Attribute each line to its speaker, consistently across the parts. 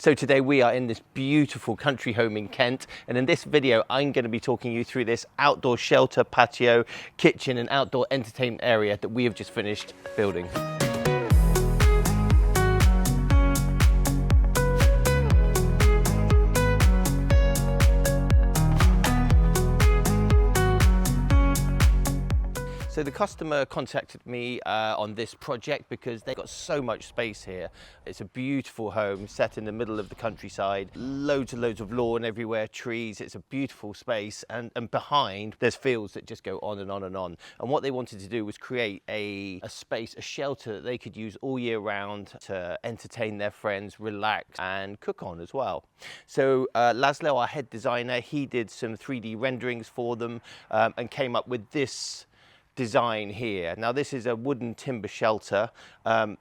Speaker 1: So today we are in this beautiful country home in Kent, and in this video I'm going to be talking you through this outdoor shelter, patio, kitchen and outdoor entertainment area that we have just finished building. So the customer contacted me on this project because they've got so much space here. It's a beautiful home set in the middle of the countryside, loads and loads of lawn everywhere, trees. It's a beautiful space, and behind there's fields that just go on and on and on. And what they wanted to do was create a space, a shelter that they could use all year round to entertain their friends, relax and cook on as well. So Laszlo, our head designer, he did some 3D renderings for them and came up with this design here. Now this is a wooden timber shelter.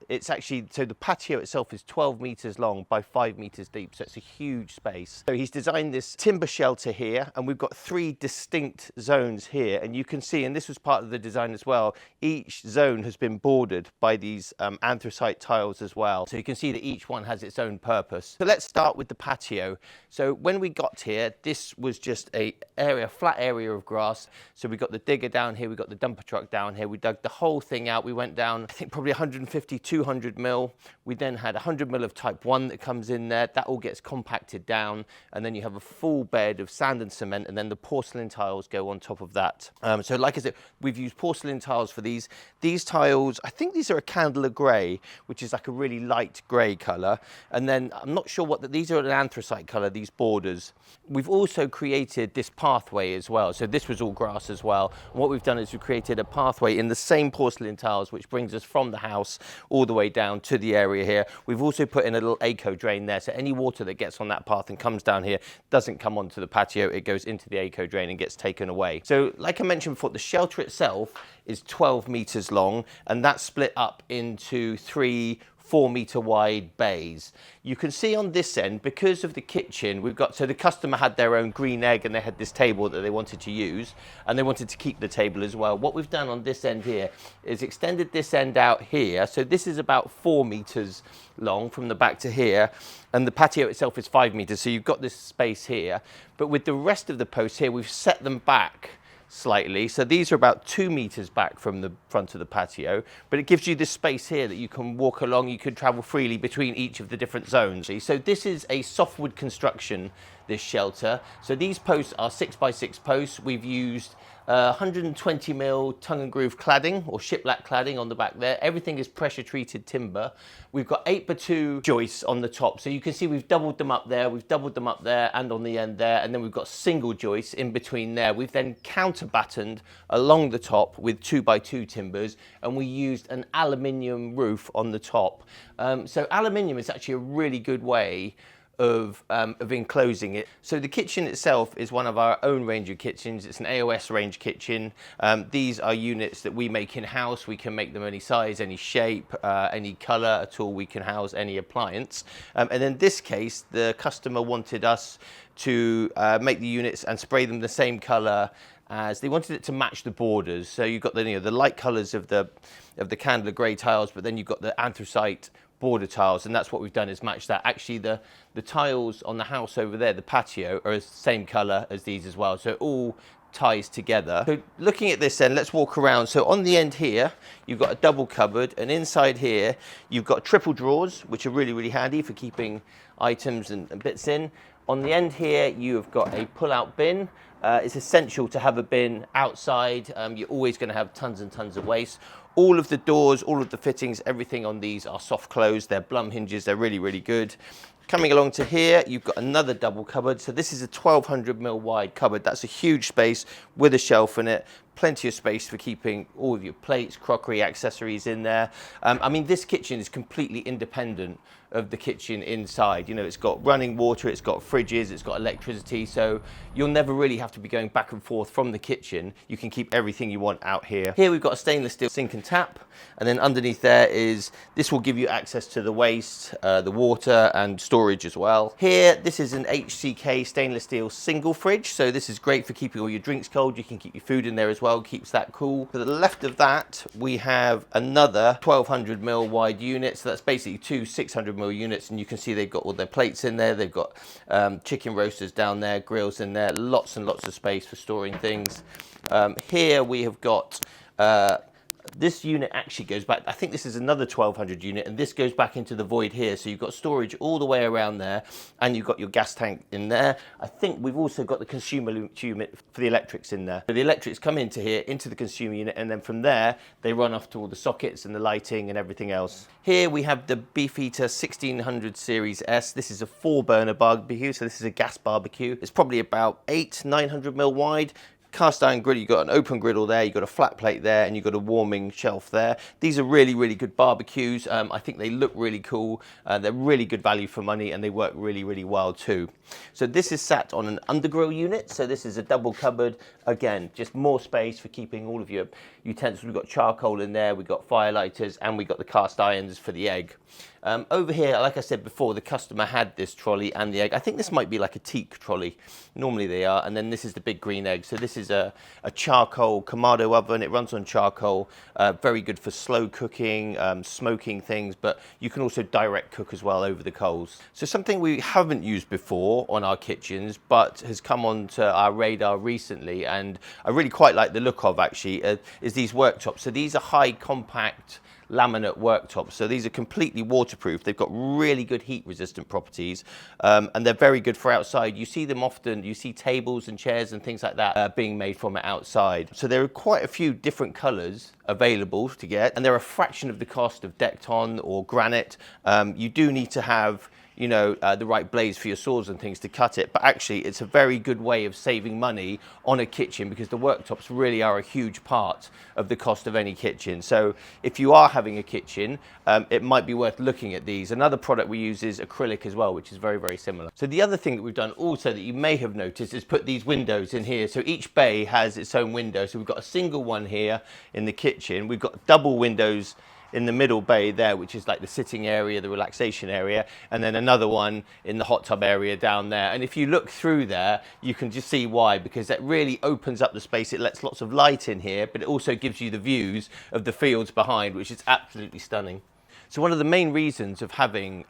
Speaker 1: It's actually, so the patio itself is 12 meters long by 5 meters deep, so it's a huge space. So he's designed this timber shelter here, and we've got 3 distinct zones here, and you can see, and this was part of the design as well, each zone has been bordered by these anthracite tiles as well, so you can see that each one has its own purpose. So let's start with the patio. So when we got here, this was just a flat area of grass. So we got the digger down here, we got the dumper truck down here, we dug the whole thing out. We went down, I think probably 150, 200 mil. We then had 100 mil of type 1 that comes in there. That all gets compacted down, and then you have a full bed of sand and cement, and then the porcelain tiles go on top of that. So like I said, we've used porcelain tiles for these. These tiles, I think these are a candler grey, which is like a really light grey colour. And then I'm not sure what these are, an anthracite colour, these borders. We've also created this pathway as well. So this was all grass as well. And what we've done is we've created a pathway in the same porcelain tiles, which brings us from the house all the way down to the area here. We've also put in a little eco drain there, so any water that gets on that path and comes down here doesn't come onto the patio. It goes into the eco drain and gets taken away. So like I mentioned before, the shelter itself is 12 meters long, and that's split up into 3 4-meter wide bays. You can see on this end, because of the kitchen, we've got, so the customer had their own green egg and they had this table that they wanted to use, and they wanted to keep the table as well. What we've done on this end here is extended this end out here. So this is about 4 meters long from the back to here, and the patio itself is 5 meters. So you've got this space here, but with the rest of the posts here, we've set them back slightly. So these are about 2 meters back from the front of the patio, but it gives you this space here that you can walk along. You could travel freely between each of the different zones. So this is a softwood construction, this shelter. So these posts are 6x6 posts. We've used 120 mil tongue and groove cladding or shiplap cladding on the back there. Everything is pressure treated timber. We've got 8x2 joists on the top. So you can see we've doubled them up there, we've doubled them up there and on the end there. And then we've got single joists in between there. We've then counter battened along the top with 2x2 timbers, and we used an aluminium roof on the top. So aluminium is actually a really good way of enclosing it. So the kitchen itself is one of our own range of kitchens. It's an AOS range kitchen. These are units that we make in-house. We can make them any size, any shape, any color at all. We can house any appliance. And in this case, the customer wanted us to make the units and spray them the same color as they wanted it to match the borders. So you've got the the light colors of the candler gray tiles, but then you've got the anthracite border tiles, and that's what we've done, is match that. Actually the tiles on the house over there, the patio, are the same color as these as well, so it all ties together. So looking at this then, let's walk around. So on the end here you've got a double cupboard, and inside here you've got triple drawers, which are really, really handy for keeping items and bits in. On the end here you've got a pull-out bin. It's essential to have a bin outside. You're always going to have tons and tons of waste. All of the doors, all of the fittings, everything on these are soft close. They're Blum hinges. They're really, really good. Coming along to here, you've got another double cupboard. So this is a 1200 mil wide cupboard. That's a huge space with a shelf in it. Plenty of space for keeping all of your plates, crockery, accessories in there. I mean, this kitchen is completely independent of the kitchen inside. You know, it's got running water, it's got fridges, it's got electricity, so you'll never really have to be going back and forth from the kitchen. You can keep everything you want out here. Here we've got a stainless steel sink and tap, and then underneath there is, this will give you access to the waste, the water, and storage storage as well. Here, this is an HCK stainless steel single fridge. So this is great for keeping all your drinks cold. You can keep your food in there as well, keeps that cool. To the left of that, we have another 1200mm wide unit. So that's basically two 600mm units, and you can see they've got all their plates in there. They've got chicken roasters down there, grills in there, lots and lots of space for storing things. Here we have got this unit actually goes back, I think this is another 1200 unit, and this goes back into the void here. So you've got storage all the way around there, and you've got your gas tank in there. I think we've also got the consumer unit for the electrics in there. So the electrics come into here, into the consumer unit, and then from there, they run off to all the sockets and the lighting and everything else. Here we have the Beefeater 1600 Series S. This is a 4-burner barbecue, so this is a gas barbecue. It's probably about 900mm wide. Cast iron griddle, you've got an open griddle there, you've got a flat plate there, and you've got a warming shelf there. These are really, really good barbecues. I think they look really cool. They're really good value for money, and they work really, really well too. So this is sat on an undergrill unit. So this is a double cupboard. Again, just more space for keeping all of your utensils. We've got charcoal in there, we've got fire lighters, and we've got the cast irons for the egg. Over here, like I said before, the customer had this trolley and the egg. I think this might be like a teak trolley. Normally they are. And then this is the big green egg. So this is a charcoal Kamado oven. It runs on charcoal. Very good for slow cooking, smoking things, but you can also direct cook as well over the coals. So something we haven't used before on our kitchens, but has come onto our radar recently, and I really quite like the look of actually, is these worktops. So these are high compact laminate worktops. So these are completely waterproof. They've got really good heat resistant properties, and they're very good for outside. You see them often, you see tables and chairs and things like that being made from it outside. So there are quite a few different colors available to get, and they're a fraction of the cost of Decton or granite. You do need to have the right blades for your saws and things to cut it, but actually it's a very good way of saving money on a kitchen, because the worktops really are a huge part of the cost of any kitchen. So if you are having a kitchen, it might be worth looking at these. Another product we use is acrylic as well, which is very, very similar. So the other thing that we've done also that you may have noticed is put these windows in here. So each bay has its own window. So we've got a single one here in the kitchen. We've got double windows in the middle bay there, which is like the sitting area, the relaxation area, and then another one in the hot tub area down there. And if you look through there, you can just see why, because that really opens up the space. It lets lots of light in here, but it also gives you the views of the fields behind, which is absolutely stunning. So one of the main reasons of having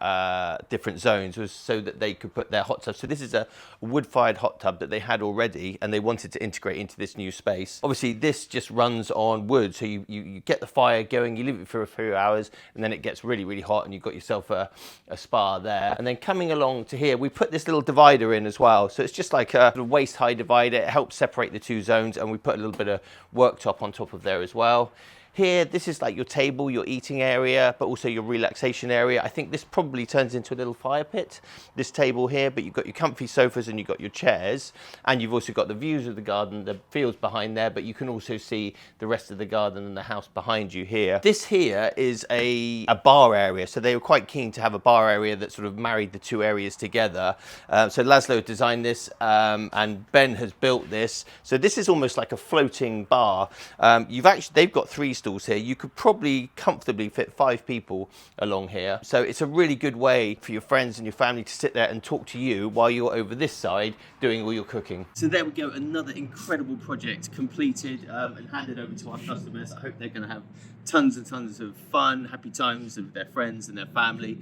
Speaker 1: different zones was so that they could put their hot tub. So this is a wood-fired hot tub that they had already, and they wanted to integrate into this new space. Obviously, this just runs on wood. So you get the fire going, you leave it for a few hours, and then it gets really, really hot, and you've got yourself a spa there. And then coming along to here, we put this little divider in as well. So it's just like a sort of waist-high divider. It helps separate the two zones, and we put a little bit of worktop on top of there as well. Here, this is like your table, your eating area, but also your relaxation area. I think this probably turns into a little fire pit, this table here, but you've got your comfy sofas and you've got your chairs, and you've also got the views of the garden, the fields behind there, but you can also see the rest of the garden and the house behind you here. This here is a bar area, so they were quite keen to have a bar area that sort of married the two areas together. So Laszlo designed this, and Ben has built this. So this is almost like a floating bar. They've got 3 stools here. You could probably comfortably fit 5 people along here. So it's a really good way for your friends and your family to sit there and talk to you while you're over this side doing all your cooking. So there we go, another incredible project completed and handed over to our customers. I hope they're going to have tons and tons of fun, happy times with their friends and their family.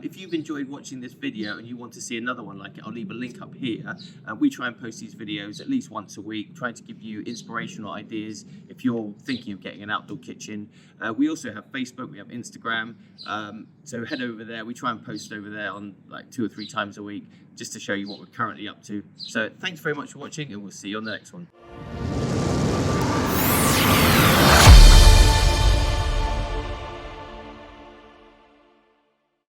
Speaker 1: If you've enjoyed watching this video and you want to see another one like it, I'll leave a link up here. We try and post these videos at least once a week, trying to give you inspirational ideas if you're thinking of getting an outdoor kitchen. We also have Facebook, we have Instagram, so head over there. We try and post over there on like 2 or 3 times a week just to show you what we're currently up to. So thanks very much for watching, and we'll see you on the next one.